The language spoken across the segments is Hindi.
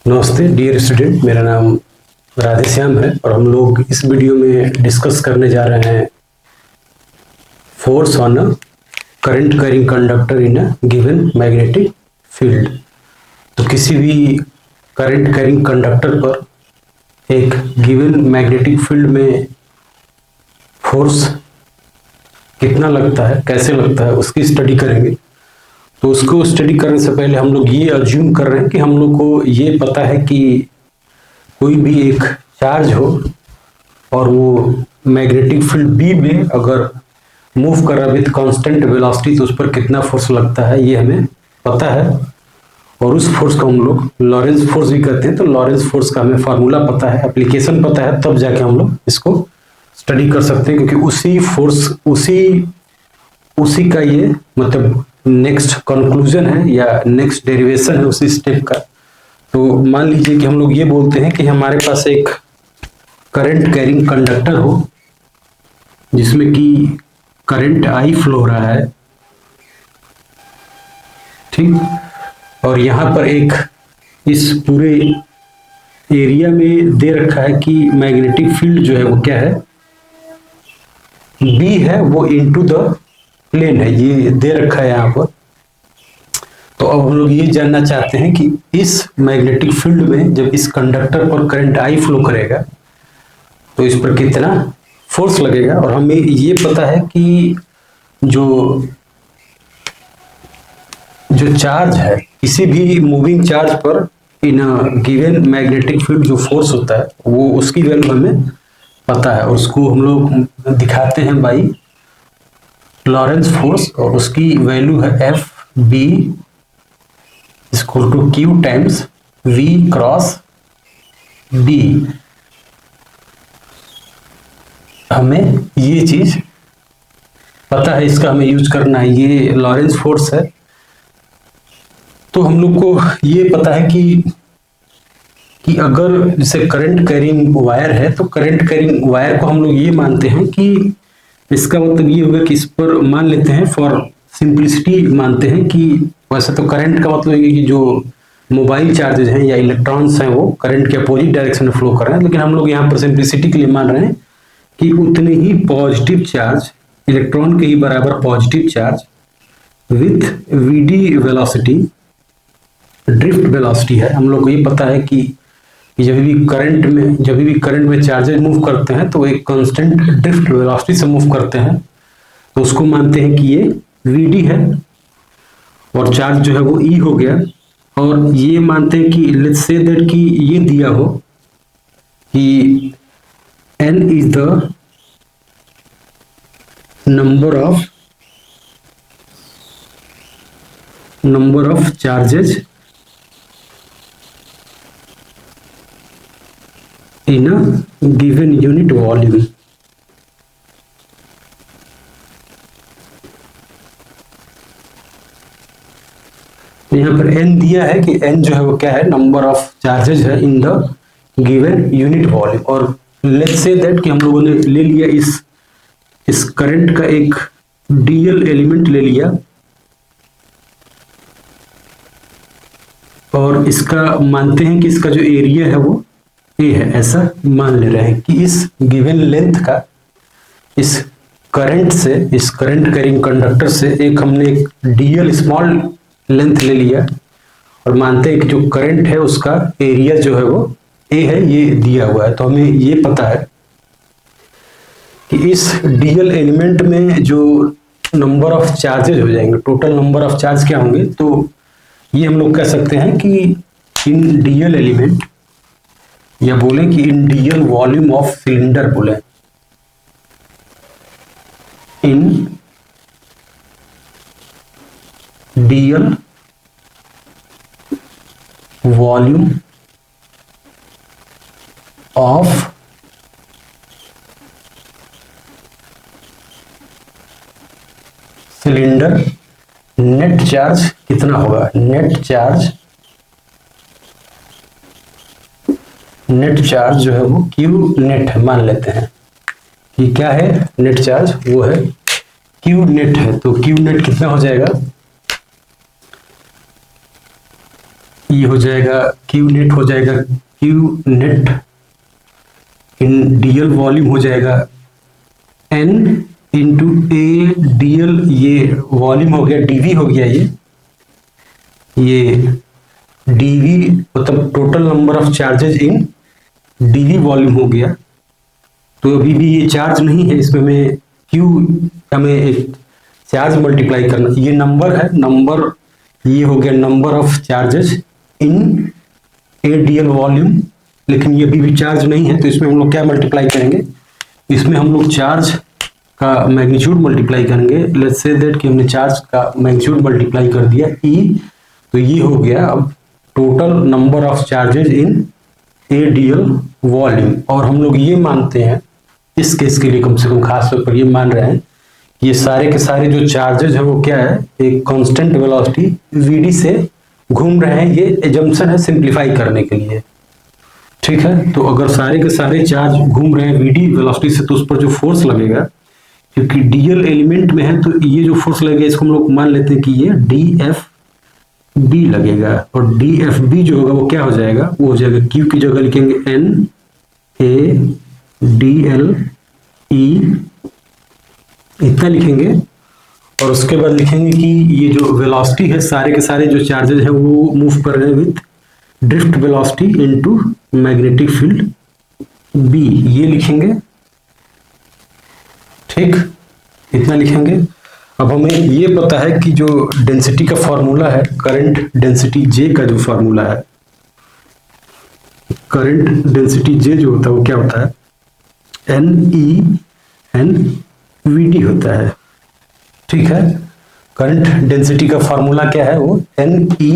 नमस्ते डियर स्टूडेंट, मेरा नाम राधेश्याम है और हम लोग इस वीडियो में डिस्कस करने जा रहे हैं force on a current carrying conductor in a given magnetic field. तो किसी भी करंट कैरिंग कंडक्टर पर एक गिवन मैग्नेटिक फील्ड में फोर्स कितना लगता है, कैसे लगता है, उसकी स्टडी करेंगे। तो उसको स्टडी करने से पहले हम लोग ये अज्यूम कर रहे हैं कि हम लोग को ये पता है कि कोई भी एक चार्ज हो और वो मैग्नेटिक फील्ड बी में अगर मूव कर रहा है विथ कांस्टेंट वेलोसिटी तो उस पर कितना फोर्स लगता है, ये हमें पता है। और उस फोर्स को हम लोग लॉरेंस फोर्स भी कहते हैं। तो लॉरेंस फोर्स का हमें फार्मूला पता है, एप्लीकेशन पता है, तब जाके हम लोग इसको स्टडी कर सकते हैं, क्योंकि उसी फोर्स उसी का ये मतलब नेक्स्ट कंक्लूजन है या नेक्स्ट डेरिवेशन है उसी स्टेप का। तो मान लीजिए कि हम लोग ये बोलते हैं कि हमारे पास एक करंट कैरिंग कंडक्टर हो जिसमें कि करंट आई फ्लो हो रहा है, ठीक। और यहां पर एक इस पूरे एरिया में दे रखा है कि मैग्नेटिक फील्ड जो है वो क्या है, बी है, वो इनटू द प्लेन है, ये दे रखा है यहाँ पर। तो अब हम लोग ये जानना चाहते हैं कि इस मैग्नेटिक फील्ड में जब इस कंडक्टर पर करंट आई फ्लो करेगा तो इस पर कितना फोर्स लगेगा। और हमें ये पता है कि जो चार्ज है, किसी भी मूविंग चार्ज पर इन गिवन मैग्नेटिक फील्ड जो फोर्स होता है वो उसकी वैल्यू हमें पता है, और उसको हम लोग दिखाते हैं बाई लॉरेंस फोर्स, और उसकी वैल्यू है F B equal to Q times V cross B. हमें ये चीज पता है, इसका हमें यूज करना है, ये लॉरेंस फोर्स है। तो हम लोग को ये पता है कि अगर जैसे करंट कैरिंग वायर है तो करंट कैरिंग वायर को हम लोग ये मानते हैं कि इसका मतलब ये होगा कि इस पर मान लेते हैं, फॉर सिंपलिसिटी मानते हैं कि वैसे तो करंट का मतलब है कि जो मोबाइल चार्जेज हैं या इलेक्ट्रॉन्स हैं वो करंट के अपोजिट डायरेक्शन में फ्लो कर रहे हैं, लेकिन हम लोग यहाँ पर सिंपलिसिटी के लिए मान रहे हैं कि उतने ही पॉजिटिव चार्ज, इलेक्ट्रॉन के ही बराबर positive charge with VD velocity, drift velocity है। हम लोग को ये पता है कि जब भी करंट में चार्जेस मूव करते हैं तो एक कांस्टेंट ड्रिफ्ट वेलोसिटी से मूव करते हैं, तो उसको मानते हैं कि ये वीडी है और चार्ज जो है वो ई हो गया। और ये मानते हैं कि लेट्स से दैट कि ये दिया हो कि n is the number of charges in a given unit volume। यहाँ पर n दिया है कि n जो है वो क्या है, नंबर ऑफ चार्जेस है in the given unit volume. और लेट्स से दैट कि हम लोगों ने ले लिया इस करंट का एक डीएल एलिमेंट ले लिया और इसका मानते हैं कि इसका जो एरिया है वो ए है, ऐसा मान ले रहे हैं कि इस गिवन लेंथ का इस करंट कैरिंग कंडक्टर से हमने एक डीएल स्मॉल लेंथ ले लिया और मानते हैं कि जो करंट है उसका एरिया जो है वो ए है, ये दिया हुआ है। तो हमें ये पता है कि इस डीएल एलिमेंट में जो नंबर ऑफ चार्जेस हो जाएंगे, टोटल नंबर ऑफ चार्ज क्या होंगे, तो ये हम लोग कह सकते हैं कि इन डीएल एलिमेंट, या बोले कि in DL volume of cylinder, बोले in DL volume of cylinder net charge कितना होगा, नेट चार्ज जो है वो क्यू नेट है, मान लेते हैं कि क्या है नेट चार्ज, वो है क्यू नेट है। तो क्यू नेट कितना हो जाएगा, ये हो जाएगा क्यू नेट, हो जाएगा Q net in DL volume हो जाएगा एन इंटू ए डीएल, ये वॉल्यूम हो गया, डीवी हो गया, ये डीवी मतलब total number of charges in DV volume हो गया। तो अभी भी ये चार्ज नहीं है, इसमें मैं क्यू, हमें एक चार्ज मल्टीप्लाई करना, ये नंबर है, नंबर ये हो गया number of charges in ADL volume, लेकिन ये अभी भी चार्ज नहीं है, तो इसमें हम लोग क्या मल्टीप्लाई करेंगे, इसमें हम लोग चार्ज का मैग्नीट्यूड मल्टीप्लाई करेंगे। लेट्स से दैट कि हमने चार्ज का मैग्नीट्यूड मल्टीप्लाई कर दिया ई, तो ये हो गया अब total number of charges in ADL volume. और हम लोग ये मानते हैं इस केस के लिए, कम से कम खास तौर पर ये मान रहे हैं कि ये सारे के सारे जो चार्जेस है वो क्या है, एक कांस्टेंट वेलोसिटी वीडी से घूम रहे हैं। ये एजम्पशन है सिंप्लीफाई करने के लिए, ठीक है। तो अगर सारे के सारे चार्ज घूम रहे हैं वीडी वेलोसिटी से, तो उस पर जो फोर्स लगेगा, क्योंकि डीएल एलिमेंट में है, तो ये जो फोर्स लगेगा इसको हम लोग मान लेते हैं कि ये डी एफ बी लगेगा। और डी एफ बी जो होगा वो क्या हो जाएगा, वो हो जाएगा क्यू की जगह लिखेंगे N A D L E, इतना लिखेंगे। और उसके बाद लिखेंगे कि ये जो वेलोसिटी है, सारे के सारे जो चार्जेस है वो मूव कर रहे हैं with drift velocity into magnetic field B, ये लिखेंगे, ठीक, इतना लिखेंगे। अब हमें ये पता है कि जो डेंसिटी का फॉर्मूला है, करंट डेंसिटी जे का जो फॉर्मूला है, करंट डेंसिटी जे जो होता है वो क्या होता है, N E N V D होता है, ठीक है। करंट डेंसिटी का फॉर्मूला क्या है, वो एन ई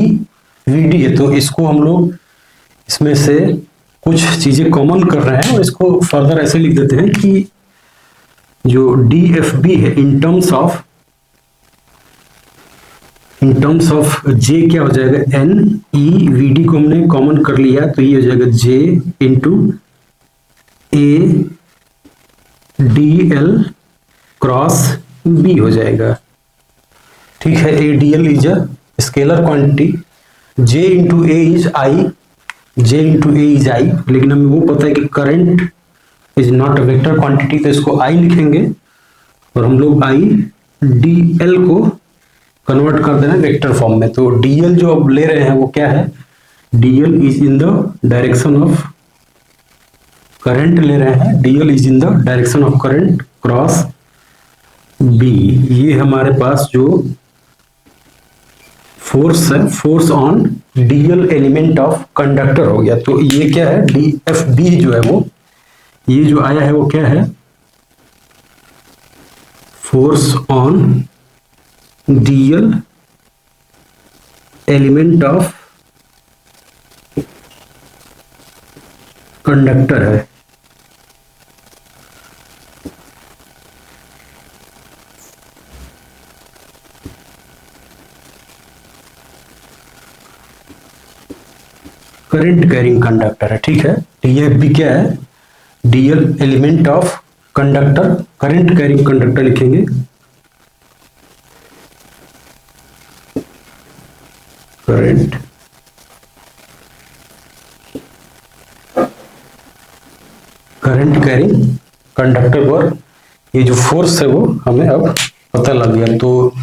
वी डी है। तो इसको हम लोग इसमें से कुछ चीजें कॉमन कर रहे हैं और इसको फर्दर ऐसे लिख देते हैं कि जो डी एफ बी है इन टर्म्स ऑफ जे क्या हो जाएगा, एन ई वी डी को हमने कॉमन कर लिया, तो ये हो जाएगा J into A D L cross B हो जाएगा, ठीक है। A D L is a scalar quantity, J into A is I, J into A is I, लेकिन हमें वो पता है कि current is not a vector quantity, तो इसको आई लिखेंगे और हम लोग आई डी एल को कन्वर्ट कर देना वेक्टर फॉर्म में। तो डी एल जो अब ले रहे हैं वो क्या है, D L is in the direction of current ले रहे हैं, D L is in the direction of current cross B. ये हमारे पास जो फोर्स है, force on DL element of conductor हो गया। तो ये क्या है, डी एफ बी जो है वो, ये जो आया है वो क्या है, force on DL element of conductor है। करंट कैरिंग कंडक्टर है, ठीक है। डीएफ भी क्या है, DL element of conductor, current carrying conductor लिखेंगे, करंट कैरिंग कंडक्टर पर ये जो फोर्स है वो हमें अब पता लग गया। तो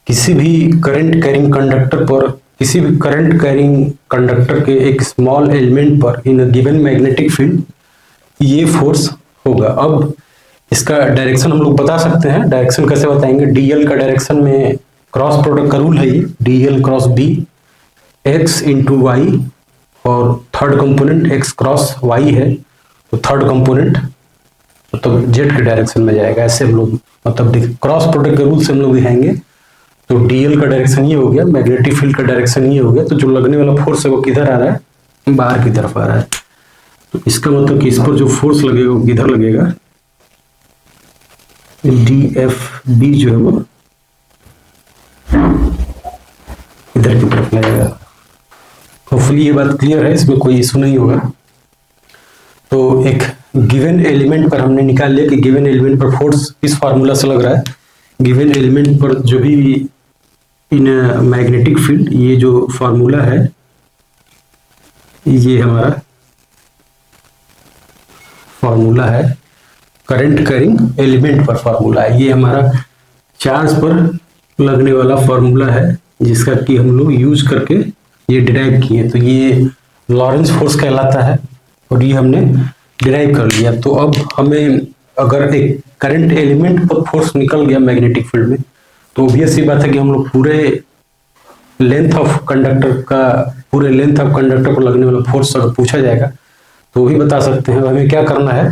किसी भी करंट कैरिंग कंडक्टर पर, किसी भी करंट कैरिंग कंडक्टर के एक स्मॉल एलिमेंट पर इन अ गिवन मैग्नेटिक फील्ड ये फोर्स होगा। अब इसका डायरेक्शन हम लोग बता सकते हैं, डायरेक्शन कैसे बताएंगे, डीएल का डायरेक्शन में क्रॉस प्रोडक्ट का रूल है, ये d l cross B, X into Y, और third component X cross Y है, तो थर्ड कंपोनेंट मतलब जेड के डायरेक्शन में जाएगा। ऐसे हम लोग मतलब क्रॉस प्रोडक्ट के रूल से हम लोग दिखाएंगे। तो डीएल का डायरेक्शन ये हो गया, मैग्नेटिक फील्ड का डायरेक्शन ये हो गया, तो जो लगने वाला फोर्स है वो किधर आ रहा है, बाहर की तरफ आ रहा है। तो इसका मतलब कि इस पर जो फोर्स लगेगा वो किधर लगेगा, डी एफ बी जो है वो इधर की तरफ लगेगा। होपफुली ये बात क्लियर है, इसमें कोई इशू नहीं होगा। तो एक गिवन एलिमेंट पर हमने निकाल लिया कि गिवन एलिमेंट पर फोर्स इस फार्मूला से लग रहा है। गिवन एलिमेंट पर जो भी इन मैग्नेटिक फील्ड, ये जो फार्मूला है ये हमारा फॉर्मूला है, करंट कैरिंग एलिमेंट पर फॉर्मूला है। ये हमारा चार्ज पर लगने वाला फॉर्मूला है जिसका कि हम लोग यूज करके ये डिराइव किए। तो ये लॉरेंस फोर्स कहलाता है और ये हमने डिराइव कर लिया। तो अब हमें अगर एक करंट एलिमेंट पर फोर्स निकल गया मैग्नेटिक फील्ड में, तो ऑब्वियस सी बात है कि हम लोग पूरे लेंथ ऑफ कंडक्टर पर लगने वाला फोर्स अगर पूछा जाएगा तो वो भी बता सकते हैं। हमें क्या करना है,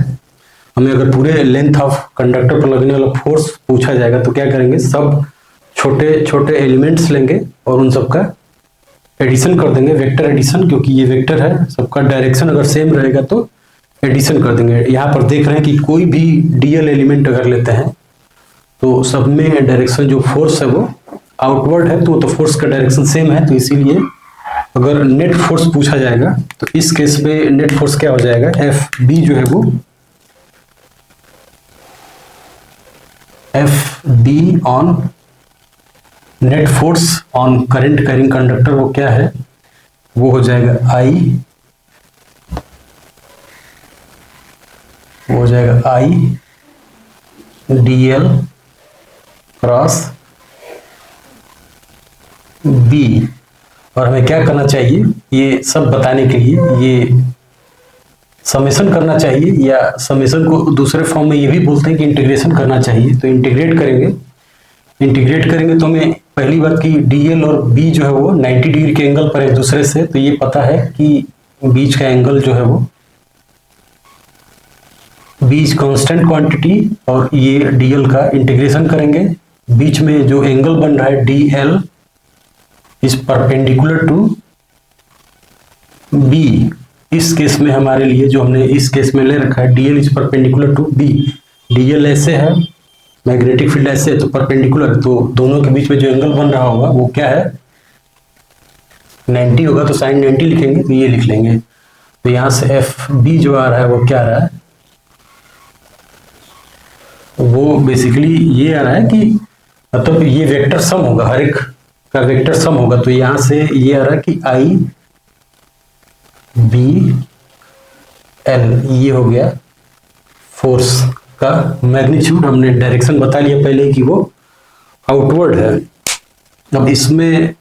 हमें अगर पूरे लेंथ ऑफ कंडक्टर पर लगने वाला फोर्स पूछा जाएगा तो क्या करेंगे, सब छोटे छोटे एलिमेंट्स लेंगे और उन सबका एडिशन कर देंगे, वेक्टर एडिशन, क्योंकि ये वेक्टर है, सबका डायरेक्शन अगर सेम रहेगा तो एडिशन कर देंगे। यहाँ पर देख रहे हैं कि कोई भी डीएल एलिमेंट अगर लेते हैं तो सब में डायरेक्शन जो फोर्स है वो आउटवर्ड है, तो फोर्स का डायरेक्शन सेम है। तो इसीलिए अगर नेट फोर्स पूछा जाएगा तो इस केस में नेट फोर्स क्या हो जाएगा, एफ बी जो है वो F B on net force on current carrying conductor वो क्या है, वो हो जाएगा I D L cross B. और हमें क्या करना चाहिए, ये सब बताने के लिए ये समेशन करना चाहिए, या समेशन को दूसरे फॉर्म में ये भी बोलते हैं कि इंटीग्रेशन करना चाहिए। तो इंटीग्रेट करेंगे तो हमें पहली बात कि डीएल और बी जो है वो 90 डिग्री के एंगल पर एक दूसरे से, तो ये पता है कि बीच का एंगल जो है वो बीच कांस्टेंट क्वांटिटी, और ये डीएल का इंटीग्रेशन करेंगे, बीच में जो एंगल बन रहा है DL is perpendicular to B. इस केस में हमारे लिए जो हमने इस केस में ले रखा है DL is perpendicular to B, DL ऐसे है, मैग्नेटिक फील्ड ऐसे है, तो परपेंडिकुलर, तो दोनों के बीच में जो एंगल बन रहा होगा वो क्या है, 90 होगा, तो साइन 90 लिखेंगे, तो ये लिख लेंगे। तो यहां से एफ बी जो आ रहा है वो क्या आ रहा है, वो बेसिकली ये आ रहा है कि मतलब ये वेक्टर सम होगा, हर एक का वेक्टर सम होगा। तो यहां से ये आ रहा है कि आई बी एल, ये हो गया फोर्स का मैग्नीट्यूड। हमने डायरेक्शन बता लिया पहले कि वो आउटवर्ड है। अब इसमें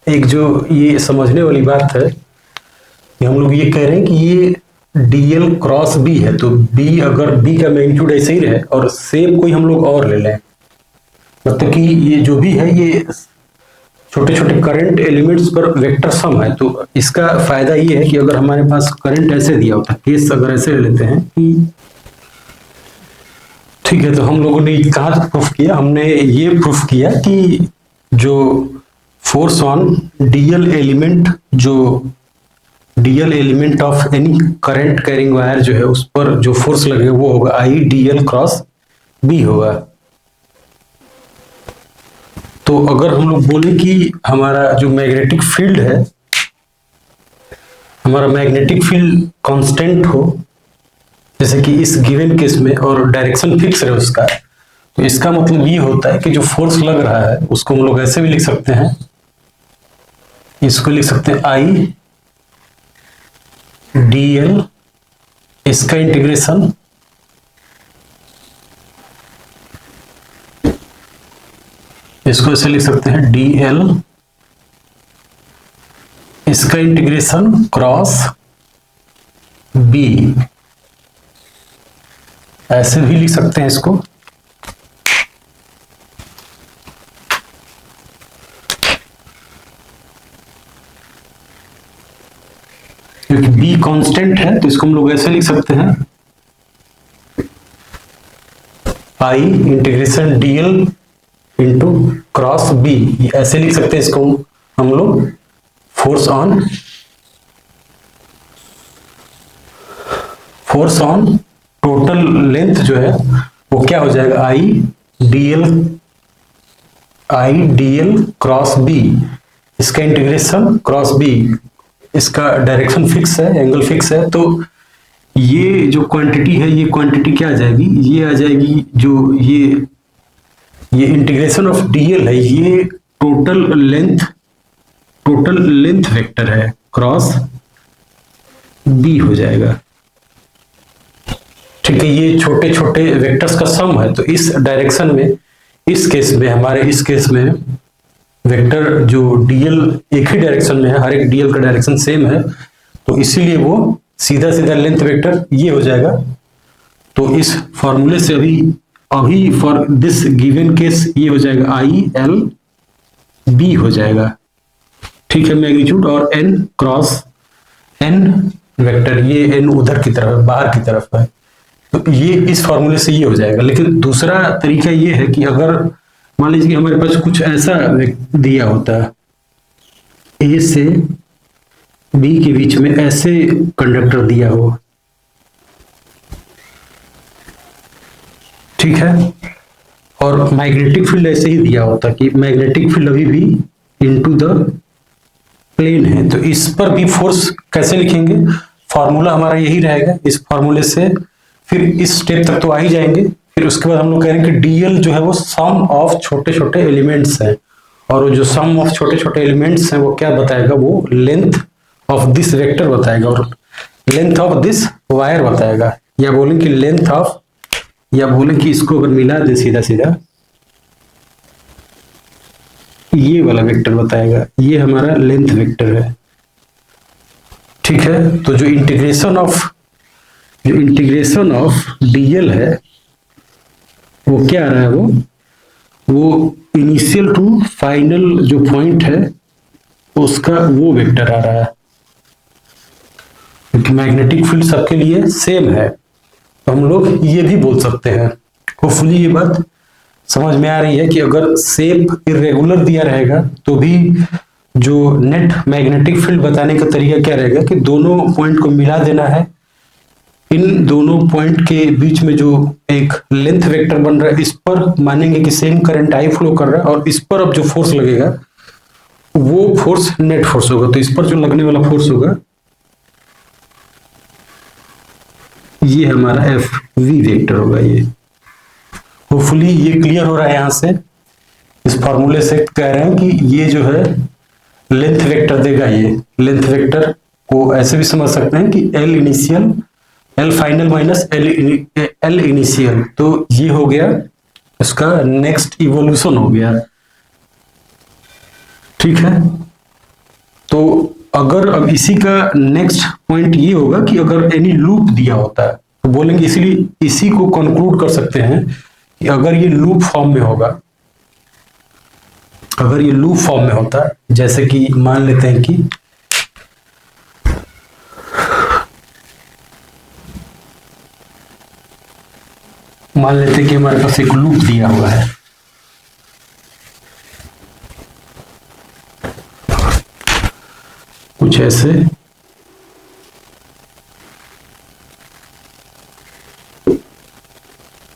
एक जो ये समझने वाली बात है कि हम लोग ये कह रहे हैं कि ये डीएल क्रॉस बी है, तो बी अगर बी का मैग्नीट्यूड ऐसे ही रहे और सेम कोई हम लोग और ले लें, मतलब कि ये जो भी है ये छोटे छोटे करंट एलिमेंट्स पर वेक्टर सम है। तो इसका फायदा ये है कि अगर हमारे पास करंट ऐसे दिया होता है, केस अगर ऐसे ले लेते हैं कि ठीक है, तो हम लोगों ने कहाँ तक प्रूफ किया, हमने ये प्रूफ किया कि जो force on DL element of any current carrying wire जो है उस पर जो फोर्स लगेगा वो होगा आई डीएल क्रॉस बी होगा। तो अगर हम लोग बोले कि हमारा जो मैग्नेटिक फील्ड है, हमारा मैग्नेटिक फील्ड कांस्टेंट हो, जैसे कि इस गिवन केस में, और डायरेक्शन फिक्स है उसका, तो इसका मतलब ये होता है कि जो फोर्स लग रहा है उसको हम लोग ऐसे भी लिख सकते हैं, इसको लिख सकते हैं आई डीएल, इसका इंटीग्रेशन इसको ऐसे लिख सकते हैं डीएल, इसका इंटीग्रेशन क्रॉस बी, ऐसे भी लिख सकते हैं इसको। क्योंकि बी कांस्टेंट है तो इसको हम लोग ऐसे लिख सकते हैं I integration d l into cross B, ऐसे लिख सकते हैं इसको हम लोग। फोर्स ऑन टोटल लेंथ जो है वो क्या हो जाएगा, आई डीएल क्रॉस बी, इसका इंटीग्रेशन क्रॉस बी, इसका डायरेक्शन फिक्स है, एंगल फिक्स है। तो ये जो क्वांटिटी है, ये क्वांटिटी क्या आ जाएगी, ये आ जाएगी जो ये इंटीग्रेशन ऑफ डीएल है, ये टोटल लेंथ वेक्टर है क्रॉस बी हो जाएगा। ठीक है, ये छोटे छोटे वेक्टर्स का सम है। तो इस डायरेक्शन में, इस केस में, हमारे इस केस में वेक्टर जो डीएल एक ही डायरेक्शन में है, हर एक डीएल का डायरेक्शन सेम है, तो इसीलिए वो सीधा सीधा लेंथ वेक्टर ये हो जाएगा। तो इस फॉर्मूले से अभी फॉर दिस गिवन केस ये हो जाएगा आई एल बी हो जाएगा। ठीक है, मैग्नीट्यूड और एन क्रॉस एन वेक्टर, ये एन उधर की तरफ, बाहर की तरफ है, तो ये इस फॉर्मूले से ये हो जाएगा। लेकिन दूसरा तरीका ये है कि अगर मान लीजिए कि हमारे पास कुछ ऐसा दिया होता है, ए से बी के बीच में ऐसे कंडक्टर दिया हो, ठीक है, और मैग्नेटिक फील्ड ऐसे ही दिया होता कि मैग्नेटिक फील्ड अभी भी इनटू द प्लेन है, तो इस पर भी फोर्स कैसे लिखेंगे? फॉर्मूला हमारा यही रहेगा। इस फॉर्मूले से फिर इस स्टेप तक तो आ ही जाएंगे। फिर उसके बाद हम लोग कह रहे हैं कि डीएल जो है वो सम ऑफ छोटे छोटे एलिमेंट्स है, और वो जो सम ऑफ छोटे छोटे एलिमेंट्स हैं वो क्या बताएगा? वो लेंथ ऑफ दिस वेक्टर बताएगा और लेंथ ऑफ दिस वायर बताएगा। या बोलें कि लेंथ ऑफ, या बोलें कि इसको अगर मिला दे सीधा सीधा, ये वाला वेक्टर बताएगा। ये हमारा लेंथ वेक्टर है। ठीक है, तो जो इंटीग्रेशन ऑफ डीएल है वो क्या आ रहा है? वो इनिशियल टू फाइनल जो पॉइंट है उसका वो वेक्टर आ रहा है, क्योंकि मैग्नेटिक फील्ड सबके लिए सेम है। तो हम लोग ये भी बोल सकते हैं, होपफुली ये बात समझ में आ रही है कि अगर शेप इरेगुलर दिया रहेगा तो भी जो नेट मैग्नेटिक फील्ड बताने का तरीका क्या रहेगा कि दोनों पॉइंट को मिला देना है। इन दोनों पॉइंट के बीच में जो एक लेंथ वेक्टर बन रहा है, इस पर मानेंगे कि सेम करंट आई फ्लो कर रहा है, और इस पर अब जो फोर्स लगेगा वो फोर्स नेट फोर्स होगा। तो इस पर जो लगने वाला फोर्स होगा ये हमारा एफ वी वेक्टर होगा। ये होपफुली ये क्लियर हो रहा है। यहां से इस फॉर्मूले से कह रहे हैं कि ये जो है लेंथ वेक्टर देगा। ये लेंथ वेक्टर को ऐसे भी समझ सकते हैं कि L initial, L final minus L initial, तो ये हो गया इसका नेक्स्ट इवोल्यूशन हो गया। ठीक है, तो अगर अब इसी का नेक्स्ट पॉइंट ये होगा कि अगर एनी लूप दिया होता है तो बोलेंगे, इसलिए इसी को कंक्लूड कर सकते हैं कि अगर ये लूप फॉर्म में होगा, अगर ये लूप फॉर्म में होता है, जैसे कि मान लेते हैं कि हमारे पास एक लूप दिया हुआ है, कुछ ऐसे,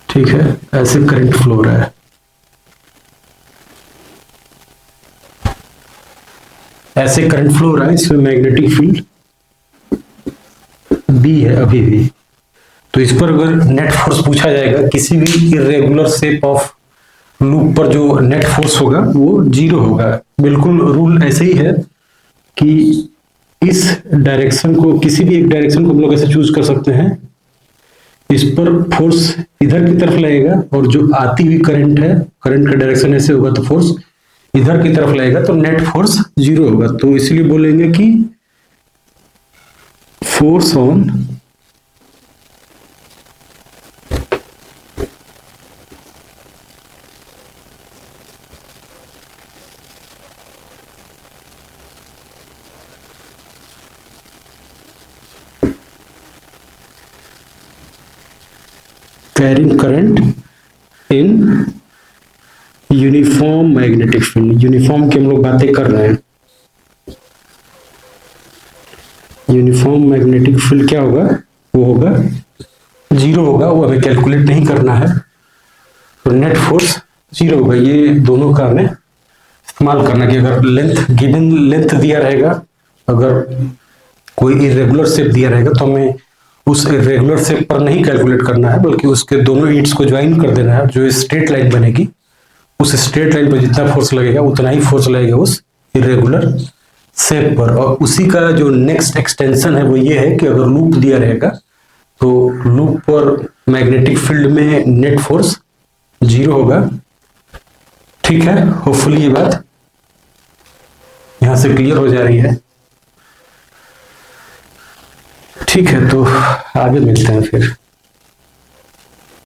ठीक है, ऐसे करंट फ्लो हो रहा है, ऐसे करंट फ्लो हो रहा है, इसमें मैग्नेटिक फील्ड बी है अभी भी। तो इस पर अगर नेट फोर्स पूछा जाएगा, किसी भी इरेगुलर शेप ऑफ लूप पर जो नेट फोर्स होगा वो जीरो होगा। बिल्कुल रूल ऐसे ही है कि इस डायरेक्शन को, किसी भी एक डायरेक्शन को हम लोग ऐसे चूज कर सकते हैं, इस पर फोर्स इधर की तरफ लगेगा और जो आती हुई करंट है, करंट का डायरेक्शन ऐसे होगा तो फोर्स इधर की तरफ लगेगा, तो नेट फोर्स जीरो होगा। तो इसलिए बोलेंगे कि force on carrying current in uniform magnetic field. Uniform की हम लोग बातें कर रहे हैं। यूनिफॉर्म मैग्नेटिक फील्ड क्या होगा? वो होगा जीरो होगा, वो हमें कैलकुलेट नहीं करना है, तो नेट फोर्स जीरो होगा। ये दोनों का हमें इस्तेमाल करना कि अगर लेंथ, गिवन लेंथ दिया रहेगा, अगर कोई इरेगुलर शेप दिया रहेगा तो हमें उस इरेगुलर शेप पर नहीं कैलकुलेट करना है, बल्कि उसके दोनों ईंट्स को ज्वाइन कर देना है। जो स्ट्रेट लाइन बनेगी, उस स्ट्रेट लाइन पर जितना फोर्स लगेगा उतना ही फोर्स लगेगा उस इरेगुलर शेप पर, और उसी का जो नेक्स्ट एक्सटेंशन है वो ये है कि अगर लूप दिया रहेगा तो लूप पर मैग्नेटिक फील्ड में नेट फोर्स 0 होगा। ठीक है, होपफुली ये बात यहां से क्लियर हो जा रही है। ठीक है, तो आगे मिलते हैं फिर।